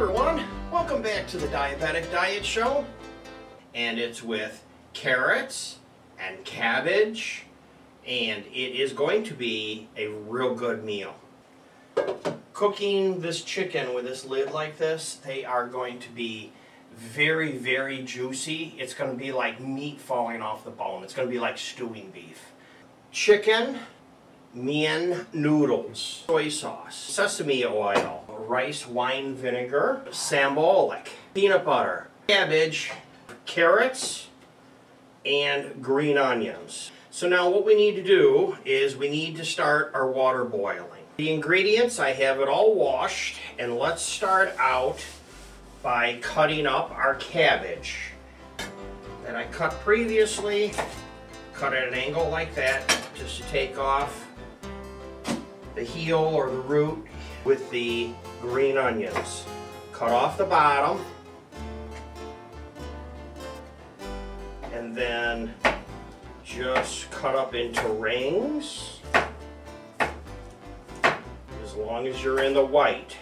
everyone, welcome back to the Diabetic Diet Show, and it's with carrots and cabbage, and it is going to be a real good meal. Cooking this chicken with this lid like this, they are going to be very, very juicy. It's going to be like meat falling off the bone. It's going to be like stewing beef. Chicken, mian noodles, soy sauce, sesame oil, rice wine vinegar, sambolic, peanut butter, cabbage, carrots, and green onions. So now what we need to do is we need to start our water boiling. The ingredients, I have it all washed, and let's start out by cutting up our cabbage that I cut previously. Cut at an angle like that just to take off the heel or the root with the green onions. Cut off the bottom and then just cut up into rings as long as you're in the white.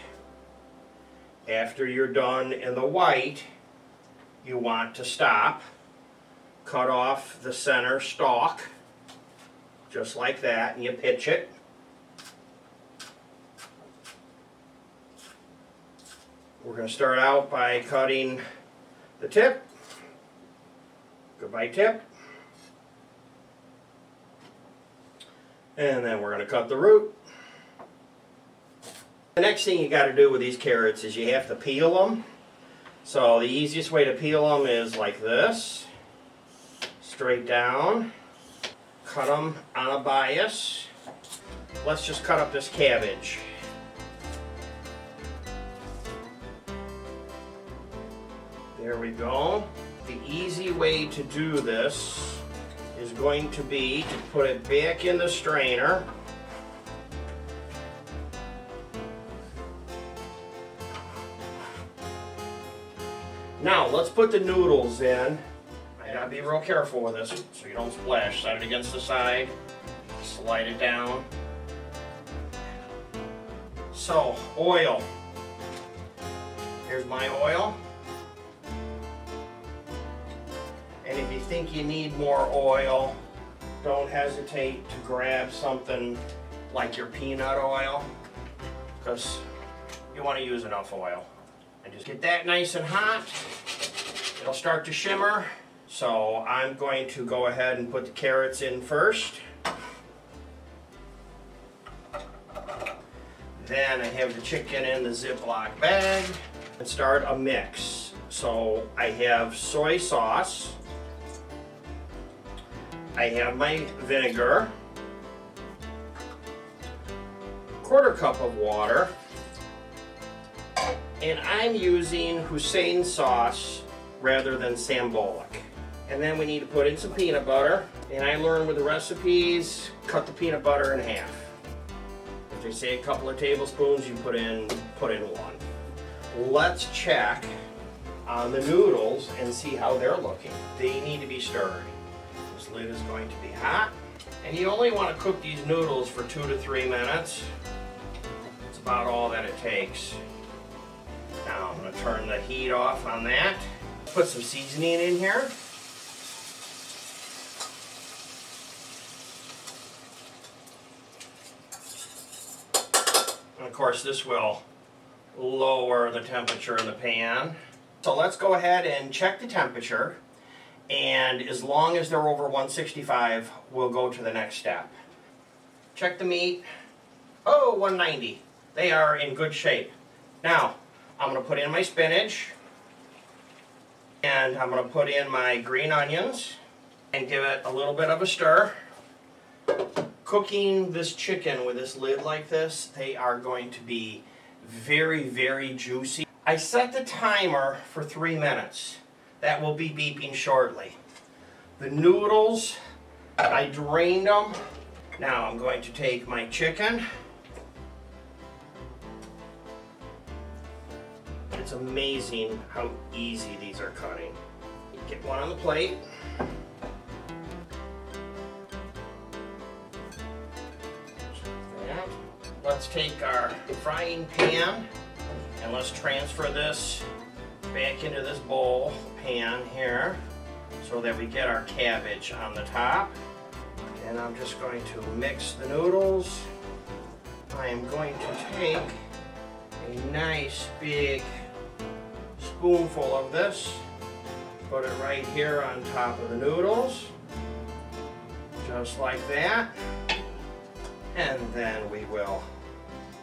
After you're done in the white, you want to stop. Cut off the center stalk just like that, and you pitch it. We're going to start out by cutting the tip. Goodbye tip. And then we're going to cut the root. The next thing you got to do with these carrots is you have to peel them. So the easiest way to peel them is like this. Straight down. Cut them on a bias. Let's just cut up this cabbage. There we go. The easy way to do this is going to be to put it back in the strainer. Now let's put the noodles in. I gotta be real careful with this so you don't splash. Set it against the side. Slide it down. So, oil. Here's my oil. And if you think you need more oil, don't hesitate to grab something like your peanut oil, because you want to use enough oil. And just get that nice and hot. It'll start to shimmer. So I'm going to go ahead and put the carrots in first. Then I have the chicken in the Ziploc bag and start a mix. So I have soy sauce. I have my vinegar, quarter cup of water, and I'm using Hussein sauce rather than sambolic. And then we need to put in some peanut butter, and I learned with the recipes, cut the peanut butter in half. If they say a couple of tablespoons, you put in one. Let's check on the noodles and see how they're looking. They need to be stirred. This lid is going to be hot, and you only want to cook these noodles for 2 to 3 minutes. That's about all that it takes. Now I'm going to turn the heat off on that. Put some seasoning in here. And of course this will lower the temperature in the pan. So let's go ahead and check the temperature. And as long as they're over 165, we'll go to the next step. Check the meat. Oh, 190. They are in good shape. Now, I'm going to put in my spinach. And I'm going to put in my green onions. And give it a little bit of a stir. Cooking this chicken with this lid like this, they are going to be very, very juicy. I set the timer for 3 minutes. That will be beeping shortly. The noodles, I drained them. Now I'm going to take my chicken. It's amazing how easy these are cutting. Get one on the plate. Let's take our frying pan And let's transfer this back into this bowl pan here so that we get our cabbage on the top. And I'm just going to mix the noodles. I am going to take a nice big spoonful of this, put it right here on top of the noodles, just like that. And then we will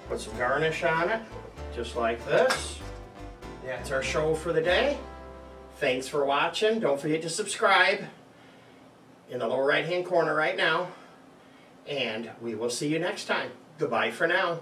put some garnish on it, just like this. That's our show for the day. Thanks for watching. Don't forget to subscribe in the lower right hand corner right now. And we will see you next time. Goodbye for now.